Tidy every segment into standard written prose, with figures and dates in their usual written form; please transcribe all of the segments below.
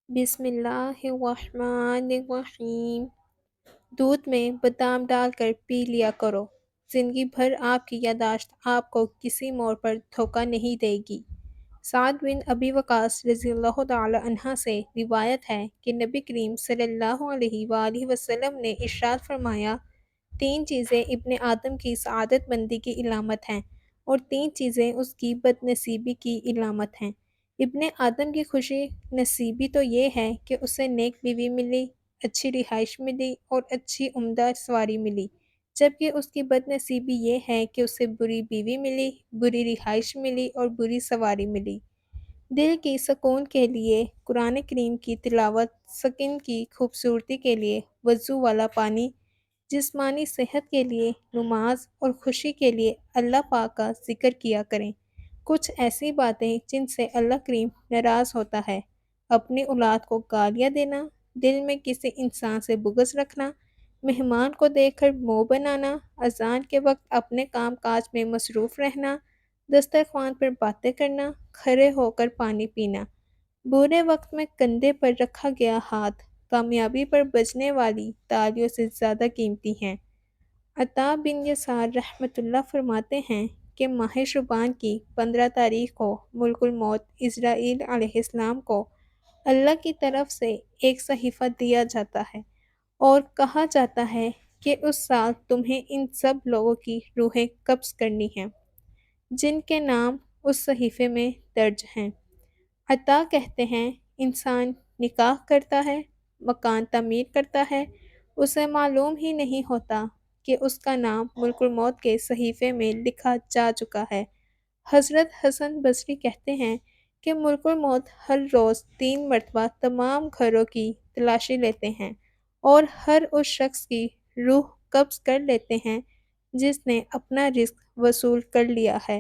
بسم اللہ الرحمن الرحیم۔ دودھ میں بادام ڈال کر پی لیا کرو، زندگی بھر آپ کی یادداشت آپ کو کسی موڑ پر دھوکہ نہیں دے گی۔ سعد بن ابی وقاص رضی اللہ تعالی عنہ سے روایت ہے کہ نبی کریم صلی اللہ علیہ وآلہ وسلم نے ارشاد فرمایا، تین چیزیں ابن آدم کی سعادت مندی کی علامت ہیں اور تین چیزیں اس کی بد نصیبی کی علامت ہیں۔ ابن آدم کی خوشی نصیبی تو یہ ہے کہ اسے نیک بیوی ملی، اچھی رہائش ملی اور اچھی عمدہ سواری ملی، جبکہ اس کی بد نصیبی یہ ہے کہ اسے بری بیوی ملی، بری رہائش ملی اور بری سواری ملی۔ دل کی سکون کے لیے قرآن کریم کی تلاوت، سکن کی خوبصورتی کے لیے وضو والا پانی، جسمانی صحت کے لیے نماز اور خوشی کے لیے اللہ پاک کا ذکر کیا کریں۔ کچھ ایسی باتیں جن سے اللہ کریم ناراض ہوتا ہے: اپنی اولاد کو گالیاں دینا، دل میں کسی انسان سے بغض رکھنا، مہمان کو دیکھ کر منہ بنانا، اذان کے وقت اپنے کام کاج میں مصروف رہنا، دسترخوان پر باتیں کرنا، کھڑے ہو کر پانی پینا۔ برے وقت میں کندھے پر رکھا گیا ہاتھ کامیابی پر بجنے والی تالیوں سے زیادہ قیمتی ہیں۔ عطا بن یسار رحمۃ اللہ فرماتے ہیں کہ ماہ شعبان کی 15 تاریخ کو ملک الموت اسرائیل علیہ السلام کو اللہ کی طرف سے ایک صحیفہ دیا جاتا ہے اور کہا جاتا ہے کہ اس سال تمہیں ان سب لوگوں کی روحیں قبض کرنی ہیں جن کے نام اس صحیفے میں درج ہیں۔ عطا کہتے ہیں، انسان نکاح کرتا ہے، مکان تعمیر کرتا ہے، اسے معلوم ہی نہیں ہوتا کہ اس کا نام ملک الموت کے صحیفے میں لکھا جا چکا ہے۔ حضرت حسن بصری کہتے ہیں کہ ملک الموت ہر روز 3 مرتبہ تمام گھروں کی تلاشی لیتے ہیں اور ہر اس شخص کی روح قبض کر لیتے ہیں جس نے اپنا رزق وصول کر لیا ہے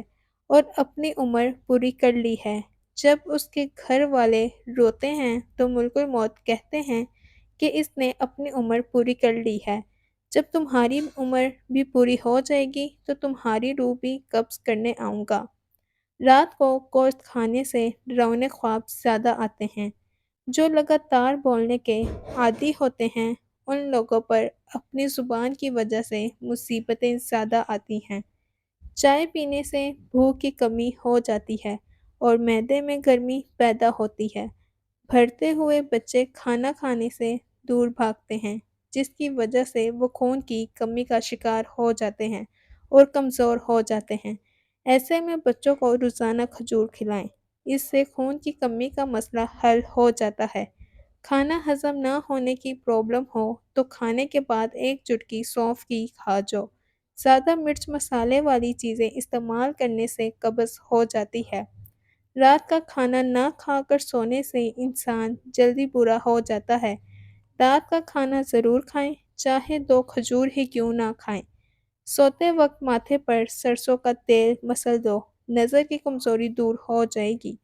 اور اپنی عمر پوری کر لی ہے۔ جب اس کے گھر والے روتے ہیں تو ملک الموت کہتے ہیں کہ اس نے اپنی عمر پوری کر لی ہے۔ جب تمہاری عمر بھی پوری ہو جائے گی تو تمہاری روح بھی قبض کرنے آؤں گا۔ رات کو گوشت کھانے سے ڈراؤنے خواب زیادہ آتے ہیں۔ جو لگاتار بولنے کے عادی ہوتے ہیں ان لوگوں پر اپنی زبان کی وجہ سے مصیبتیں زیادہ آتی ہیں۔ چائے پینے سے بھوک کی کمی ہو جاتی ہے اور معدے میں گرمی پیدا ہوتی ہے۔ بڑھتے ہوئے بچے کھانا کھانے سے دور بھاگتے ہیں جس کی وجہ سے وہ خون کی کمی کا شکار ہو جاتے ہیں اور کمزور ہو جاتے ہیں۔ ایسے میں بچوں کو روزانہ کھجور کھلائیں، اس سے خون کی کمی کا مسئلہ حل ہو جاتا ہے۔ کھانا ہضم نہ ہونے کی پرابلم ہو تو کھانے کے بعد ایک چٹکی سونف کی کھا جاؤ۔ زیادہ مرچ مسالے والی چیزیں استعمال کرنے سے قبض ہو جاتی ہے۔ رات کا کھانا نہ کھا کر سونے سے انسان جلدی برا ہو جاتا ہے۔ رات کا کھانا ضرور کھائیں، چاہے 2 کھجور ہی کیوں نہ کھائیں۔ سوتے وقت ماتھے پر سرسوں کا تیل مسل دو، نظر کی کمزوری دور ہو جائے گی۔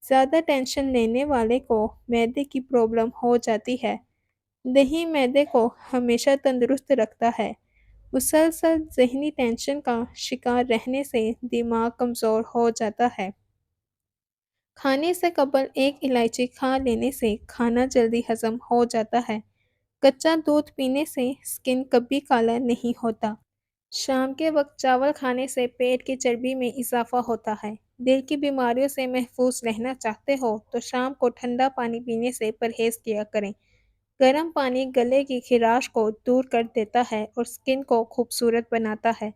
زیادہ ٹینشن لینے والے کو معدے کی پرابلم ہو جاتی ہے۔ دہی معدے کو ہمیشہ تندرست رکھتا ہے۔ مسلسل ذہنی ٹینشن کا شکار رہنے سے دماغ کمزور ہو جاتا ہے۔ کھانے سے قبل 1 الائچی کھا لینے سے کھانا جلدی ہضم ہو جاتا ہے۔ کچا دودھ پینے سے سکن کبھی کالا نہیں ہوتا۔ شام کے وقت چاول کھانے سے پیٹ کی چربی میں اضافہ ہوتا ہے۔ دل کی بیماریوں سے محفوظ رہنا چاہتے ہو تو شام کو ٹھنڈا پانی پینے سے پرہیز کیا کریں۔ گرم پانی گلے کی خراش کو دور کر دیتا ہے اور سکن کو خوبصورت بناتا ہے۔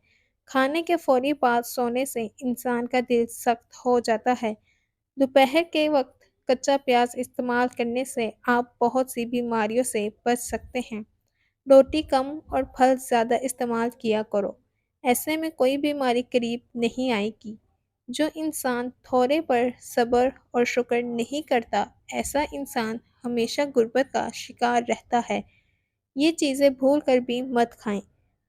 کھانے کے فوری بعد سونے سے انسان کا دل سخت ہو جاتا ہے۔ دوپہر کے وقت کچا پیاز استعمال کرنے سے آپ بہت سی بیماریوں سے بچ سکتے ہیں۔ روٹی کم اور پھل زیادہ استعمال کیا کرو، ایسے میں کوئی بیماری قریب نہیں آئے گی۔ جو انسان تھوڑے پر صبر اور شکر نہیں کرتا، ایسا انسان ہمیشہ غربت کا شکار رہتا ہے۔ یہ چیزیں بھول کر بھی مت کھائیں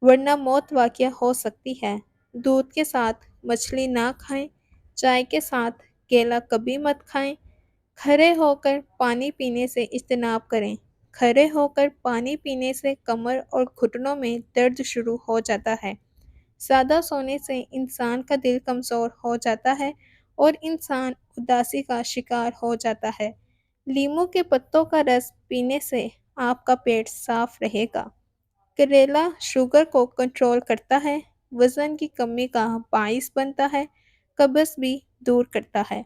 ورنہ موت واقع ہو سکتی ہے۔ دودھ کے ساتھ مچھلی نہ کھائیں، چائے کے ساتھ کیلا کبھی مت کھائیں۔ کھڑے ہو کر پانی پینے سے اجتناب کریں۔ کھڑے ہو کر پانی پینے سے کمر اور گھٹنوں میں درد شروع ہو جاتا ہے۔ زیادہ سونے سے انسان کا دل کمزور ہو جاتا ہے اور انسان اداسی کا شکار ہو جاتا ہے۔ لیموں کے پتوں کا رس پینے سے آپ کا پیٹ صاف رہے گا۔ کریلا شوگر کو کنٹرول کرتا ہے، وزن کی کمی کا باعث بنتا ہے، قبض بھی دور کرتا ہے۔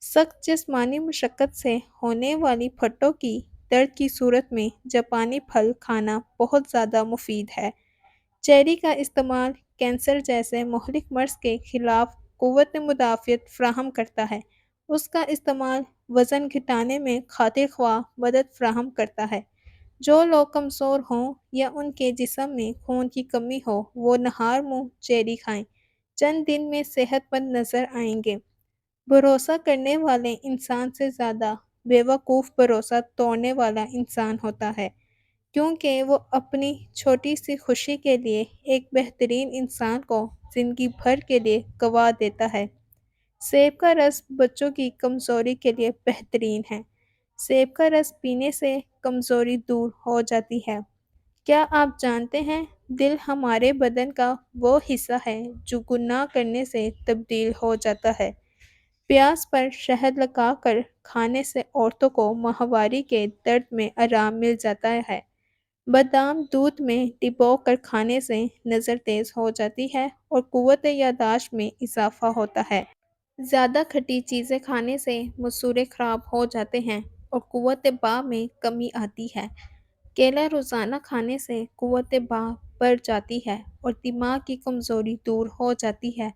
سخت جسمانی مشقت سے ہونے والی پھٹوں کی درد کی صورت میں جاپانی پھل کھانا بہت زیادہ مفید ہے۔ چیری کا استعمال کینسر جیسے مہلک مرض کے خلاف قوت مدافعت فراہم کرتا ہے۔ اس کا استعمال وزن گھٹانے میں خاطر خواہ مدد فراہم کرتا ہے۔ جو لوگ کمزور ہوں یا ان کے جسم میں خون کی کمی ہو وہ نہار منہ چیری کھائیں، چند دن میں صحت مند نظر آئیں گے۔ بھروسہ کرنے والے انسان سے زیادہ بیوقوف بھروسہ توڑنے والا انسان ہوتا ہے، کیونکہ وہ اپنی چھوٹی سی خوشی کے لیے ایک بہترین انسان کو زندگی بھر کے لیے گوا دیتا ہے۔ سیب کا رس بچوں کی کمزوری کے لیے بہترین ہے۔ سیب کا رس پینے سے کمزوری دور ہو جاتی ہے۔ کیا آپ جانتے ہیں دل ہمارے بدن کا وہ حصہ ہے جو گناہ کرنے سے تبدیل ہو جاتا ہے۔ پیاز پر شہد لگا کر کھانے سے عورتوں کو ماہواری کے درد میں آرام مل جاتا ہے۔ بادام دودھ میں ڈبو کر کھانے سے نظر تیز ہو جاتی ہے اور قوت یادداشت میں اضافہ ہوتا ہے۔ زیادہ کھٹی چیزیں کھانے سے مسوڑے خراب ہو جاتے ہیں اور قوت باہ میں کمی آتی ہے۔ کیلا روزانہ کھانے سے قوت باہ بڑھ جاتی ہے اور دماغ کی کمزوری دور ہو جاتی ہے۔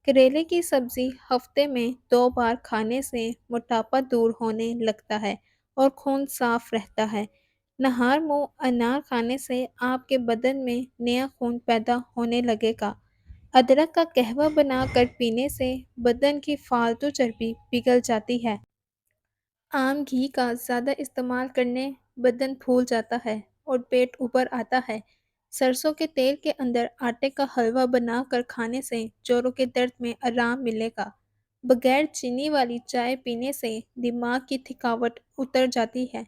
کریلے کی سبزی ہفتے میں 2 بار کھانے سے موٹاپا دور ہونے لگتا ہے اور خون صاف رہتا ہے۔ نہار منہ انار کھانے سے آپ کے بدن میں نیا خون پیدا ہونے لگے گا۔ ادرک کا قہوہ بنا کر پینے سے بدن کی فالتو چربی پگھل جاتی ہے۔ عام گھی کا زیادہ استعمال کرنے بدن پھول جاتا ہے اور پیٹ اوپر آتا ہے۔ سرسوں کے تیل کے اندر آٹے کا حلوہ بنا کر کھانے سے جوڑوں کے درد میں آرام ملے گا۔ بغیر چینی والی چائے پینے سے دماغ کی تھکاوٹ اتر جاتی ہے۔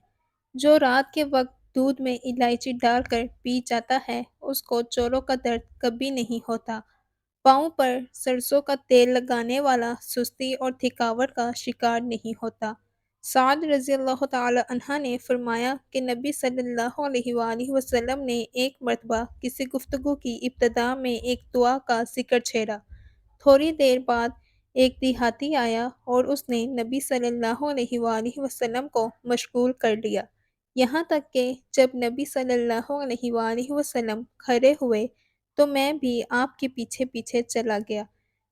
جو رات کے وقت دودھ میں الائچی ڈال کر پی جاتا ہے اس کو جوڑوں کا درد کبھی نہیں ہوتا۔ پاؤں پر سرسوں کا تیل لگانے والا سستی اور تھکاوٹ کا شکار نہیں ہوتا۔ سعد رضی اللہ تعالی عنہ نے فرمایا کہ نبی صلی اللہ علیہ وآلہ وسلم نے ایک مرتبہ کسی گفتگو کی ابتدا میں ایک دعا کا ذکر چھیڑا۔ تھوڑی دیر بعد ایک دیہاتی آیا اور اس نے نبی صلی اللہ علیہ وآلہ وسلم کو مشغول کر لیا، یہاں تک کہ جب نبی صلی اللہ علیہ وآلہ وسلم کھڑے ہوئے تو میں بھی آپ کے پیچھے پیچھے چلا گیا۔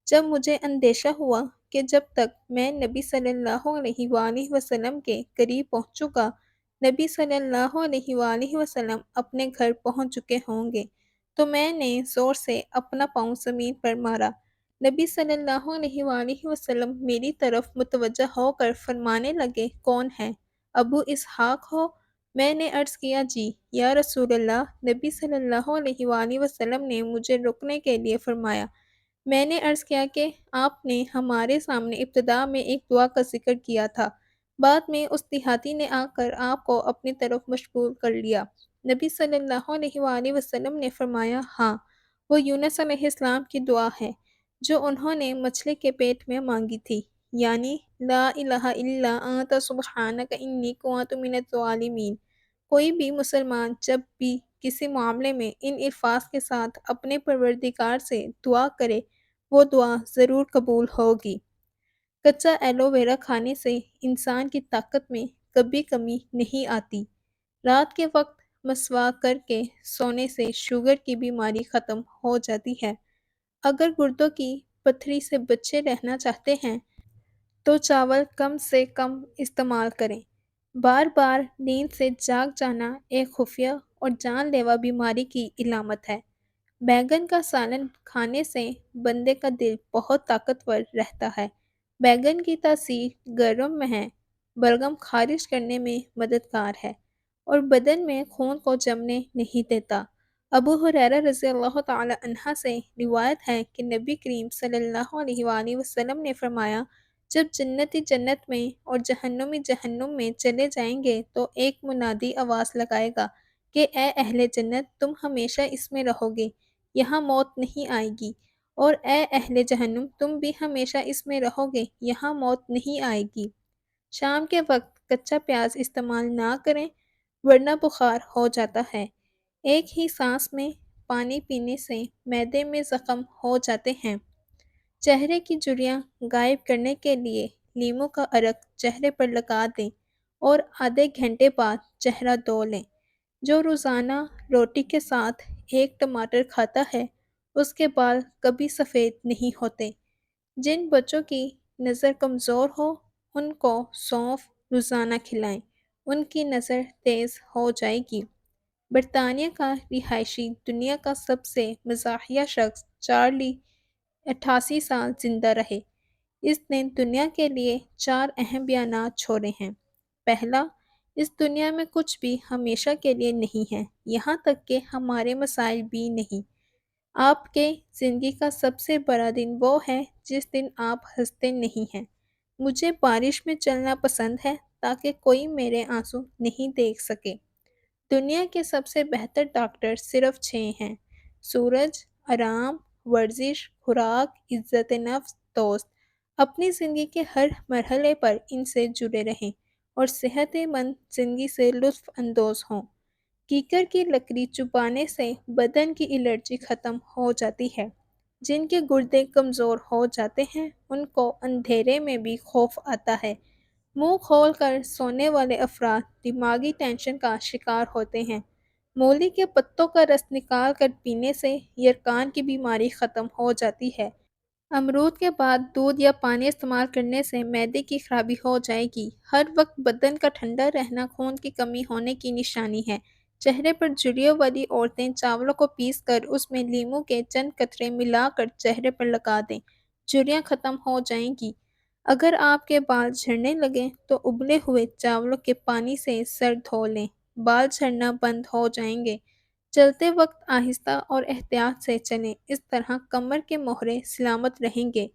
جب مجھے اندیشہ ہوا کہ جب تک میں نبی صلی اللہ علیہ وآلہ وسلم کے قریب پہنچوں گا، نبی صلی اللہ علیہ وآلہ وسلم اپنے گھر پہنچ چکے ہوں گے، تو میں نے زور سے اپنا پاؤں زمین پر مارا۔ نبی صلی اللہ علیہ وآلہ وسلم میری طرف متوجہ ہو کر فرمانے لگے، کون ہے؟ ابو اسحاق ہو؟ میں نے عرض کیا، جی یا رسول اللہ۔ نبی صلی اللہ علیہ وآلہ وسلم نے مجھے رکنے کے لیے فرمایا۔ میں نے عرض کیا کہ آپ نے ہمارے سامنے ابتدا میں ایک دعا کا ذکر کیا تھا، بعد میں اس دیہاتی نے آ کر آپ کو اپنی طرف مشغول کر لیا۔ نبی صلی اللہ علیہ وآلہ وسلم نے فرمایا، ہاں، وہ یونس علیہ السلام کی دعا ہے جو انہوں نے مچھلی کے پیٹ میں مانگی تھی، یعنی لا الہ الا انت سبحانک انی کنت من الظالمین۔ کوئی بھی مسلمان جب بھی کسی معاملے میں ان الفاظ کے ساتھ اپنے پروردگار سے دعا کرے وہ دعا ضرور قبول ہوگی۔ کچا ایلو ویرا کھانے سے انسان کی طاقت میں کبھی کمی نہیں آتی۔ رات کے وقت مسواک کر کے سونے سے شوگر کی بیماری ختم ہو جاتی ہے۔ اگر گردوں کی پتھری سے بچے رہنا چاہتے ہیں تو چاول کم سے کم استعمال کریں۔ بار بار نیند سے جاگ جانا ایک خفیہ اور جان لیوا بیماری کی علامت ہے۔ بیگن کا سالن کھانے سے بندے کا دل بہت طاقتور رہتا ہے۔ بیگن کی تاثیر گرم میں بلغم خارج کرنے میں مددگار ہے اور بدن میں خون کو جمنے نہیں دیتا۔ ابو ہریرہ رضی اللہ تعالی عنہ سے روایت ہے کہ نبی کریم صلی اللہ علیہ وآلہ وسلم نے فرمایا، جب جنتی جنت میں اور جہنمی جہنم میں چلے جائیں گے تو ایک منادی آواز لگائے گا کہ اے اہل جنت، تم ہمیشہ اس میں رہو گے، یہاں موت نہیں آئے گی، اور اے اہل جہنم، تم بھی ہمیشہ اس میں رہو گے، یہاں موت نہیں آئے گی۔ شام کے وقت کچا پیاز استعمال نہ کریں ورنہ بخار ہو جاتا ہے۔ ایک ہی سانس میں پانی پینے سے معدے میں زخم ہو جاتے ہیں۔ چہرے کی جھریاں غائب کرنے کے لیے لیموں کا عرق چہرے پر لگا دیں اور آدھے گھنٹے بعد چہرہ دھو لیں۔ جو روزانہ روٹی کے ساتھ ایک ٹماٹر کھاتا ہے اس کے بال کبھی سفید نہیں ہوتے۔ جن بچوں کی نظر کمزور ہو ان کو سونف روزانہ کھلائیں، ان کی نظر تیز ہو جائے گی۔ برطانیہ کا رہائشی دنیا کا سب سے مزاحیہ شخص چارلی 88 سال زندہ رہے۔ اس نے دنیا کے لیے 4 اہم بیانات چھوڑے ہیں۔ پہلا، اس دنیا میں کچھ بھی ہمیشہ کے لیے نہیں ہے، یہاں تک کہ ہمارے مسائل بھی نہیں۔ آپ کے زندگی کا سب سے بڑا دن وہ ہے جس دن آپ ہنستے نہیں ہیں۔ مجھے بارش میں چلنا پسند ہے تاکہ کوئی میرے آنسو نہیں دیکھ سکے۔ دنیا کے سب سے بہتر ڈاکٹر صرف 6 ہیں: سورج، آرام، ورزش، خوراک، عزت نفس، دوست۔ اپنی زندگی کے ہر مرحلے پر ان سے جڑے رہیں اور صحت مند زندگی سے لطف اندوز ہوں۔ کیکر کی لکڑی چبانے سے بدن کی الرجی ختم ہو جاتی ہے۔ جن کے گردے کمزور ہو جاتے ہیں ان کو اندھیرے میں بھی خوف آتا ہے۔ منہ کھول کر سونے والے افراد دماغی ٹینشن کا شکار ہوتے ہیں۔ مولی کے پتوں کا رس نکال کر پینے سے یرقان کی بیماری ختم ہو جاتی ہے۔ امرود کے بعد دودھ یا پانی استعمال کرنے سے معدے کی خرابی ہو جائے گی۔ ہر وقت بدن کا ٹھنڈا رہنا خون کی کمی ہونے کی نشانی ہے۔ چہرے پر جھریوں والی عورتیں چاولوں کو پیس کر اس میں لیموں کے چند قطرے ملا کر چہرے پر لگا دیں، جھریاں ختم ہو جائیں گی۔ اگر آپ کے بال جھڑنے لگیں تو ابلے ہوئے چاولوں کے پانی سے سر دھو لیں، بال جھڑنا بند ہو جائیں گے۔ چلتے وقت آہستہ اور احتیاط سے چلیں، اس طرح کمر کے موہرے سلامت رہیں گے۔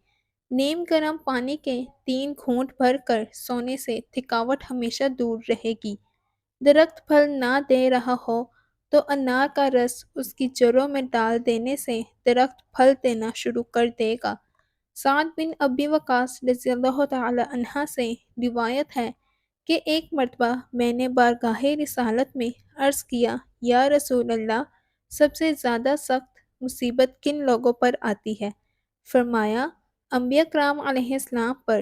نیم گرم پانی کے 3 گھونٹ بھر کر سونے سے تھکاوٹ ہمیشہ دور رہے گی۔ درخت پھل نہ دے رہا ہو تو انار کا رس اس کی جڑوں میں ڈال دینے سے درخت پھل دینا شروع کر دے گا۔ سعد بن ابی وقاص رضی اللہ تعالی عنہ سے روایت ہے کہ ایک مرتبہ میں نے بارگاہ رسالت میں عرض کیا، یا رسول اللہ، سب سے زیادہ سخت مصیبت کن لوگوں پر آتی ہے؟ فرمایا، انبیاء کرام علیہ السلام پر،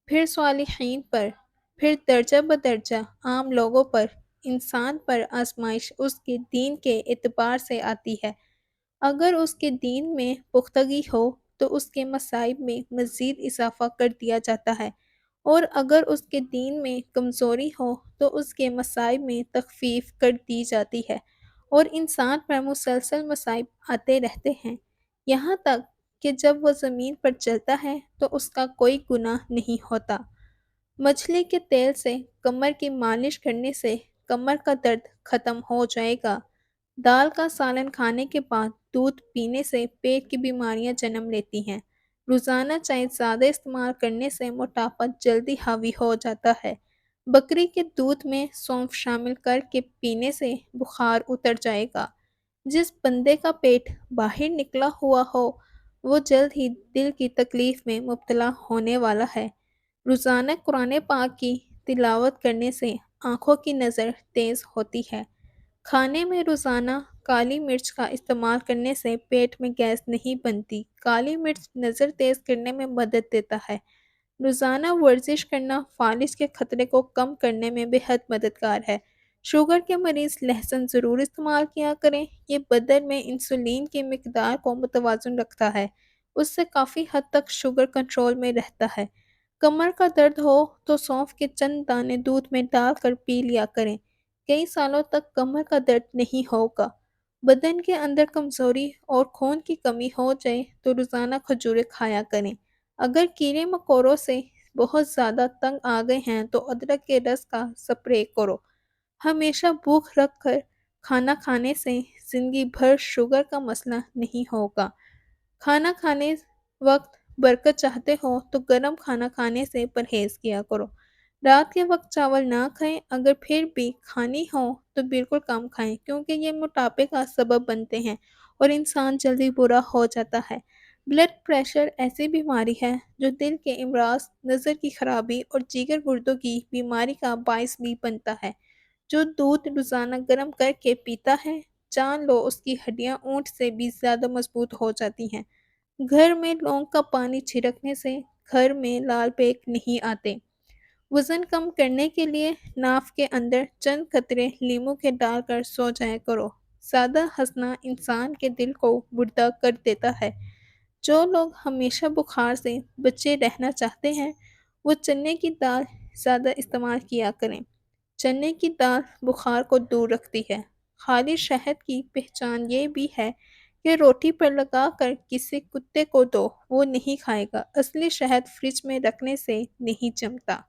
پھر صالحین پر، پھر درجہ بدرجہ عام لوگوں پر۔ انسان پر آزمائش اس کے دین کے اعتبار سے آتی ہے۔ اگر اس کے دین میں پختگی ہو تو اس کے مصائب میں مزید اضافہ کر دیا جاتا ہے، اور اگر اس کے دین میں کمزوری ہو تو اس کے مصائب میں تخفیف کر دی جاتی ہے، اور انسان پر مسلسل مصائب آتے رہتے ہیں، یہاں تک کہ جب وہ زمین پر چلتا ہے تو اس کا کوئی گناہ نہیں ہوتا۔ مچھلی کے تیل سے کمر کی مالش کرنے سے کمر کا درد ختم ہو جائے گا۔ دال کا سالن کھانے کے بعد دودھ پینے سے پیٹ کی بیماریاں جنم لیتی ہیں۔ روزانہ چائے زیادہ استعمال کرنے سے موٹاپا جلدی حاوی ہو جاتا ہے۔ بکری کے دودھ میں سونف شامل کر کے پینے سے بخار اتر جائے گا۔ جس بندے کا پیٹ باہر نکلا ہوا ہو وہ جلد ہی دل کی تکلیف میں مبتلا ہونے والا ہے۔ روزانہ قرآن پاک کی تلاوت کرنے سے آنکھوں کی نظر تیز ہوتی ہے۔ کھانے میں روزانہ کالی مرچ کا استعمال کرنے سے پیٹ میں گیس نہیں بنتی۔ کالی مرچ نظر تیز کرنے میں مدد دیتا ہے۔ روزانہ ورزش کرنا فالج کے خطرے کو کم کرنے میں بہت مددگار ہے۔ شوگر کے مریض لہسن ضرور استعمال کیا کریں، یہ بدن میں انسولین کی مقدار کو متوازن رکھتا ہے، اس سے کافی حد تک شوگر کنٹرول میں رہتا ہے۔ کمر کا درد ہو تو سونف کے چند دانے دودھ میں ڈال کر پی لیا کریں، کئی سالوں تک کمر کا درد نہیں ہوگا۔ بدن کے اندر کمزوری اور خون کی کمی ہو جائے تو روزانہ کھجوریں کھایا کریں۔ اگر کیڑے مکوڑوں سے بہت زیادہ تنگ آ گئے ہیں تو ادرک کے رس کا سپرے کرو۔ ہمیشہ بھوک رکھ کر کھانا کھانے سے زندگی بھر شوگر کا مسئلہ نہیں ہوگا۔ کھانا کھانے وقت برکت چاہتے ہو تو گرم کھانا کھانے سے پرہیز کیا کرو۔ رات کے وقت چاول نہ کھائیں، اگر پھر بھی کھانی ہو تو بالکل کم کھائیں، کیونکہ یہ موٹاپے کا سبب بنتے ہیں اور انسان جلدی برا ہو جاتا ہے۔ بلڈ پریشر ایسی بیماری ہے جو دل کے امراض، نظر کی خرابی اور جگر گردوں کی بیماری کا باعث بھی بنتا ہے۔ جو دودھ روزانہ گرم کر کے پیتا ہے، جان لو اس کی ہڈیاں اونٹ سے بھی زیادہ مضبوط ہو جاتی ہیں۔ گھر میں لونگ کا پانی چھڑکنے سے گھر میں لال پیک نہیں آتے۔ وزن کم کرنے کے لیے ناف کے اندر چند قطرے لیموں کے ڈال کر سو جایا کرو۔ زیادہ ہنسنا انسان کے دل کو مردہ کر دیتا ہے۔ جو لوگ ہمیشہ بخار سے بچے رہنا چاہتے ہیں وہ چنے کی دال زیادہ استعمال کیا کریں۔ چنے کی دال بخار کو دور رکھتی ہے۔ خالی شہد کی پہچان یہ بھی ہے کہ روٹی پر لگا کر کسی کتے کو دو، وہ نہیں کھائے گا۔ اصلی شہد فریج میں رکھنے سے نہیں جمتا۔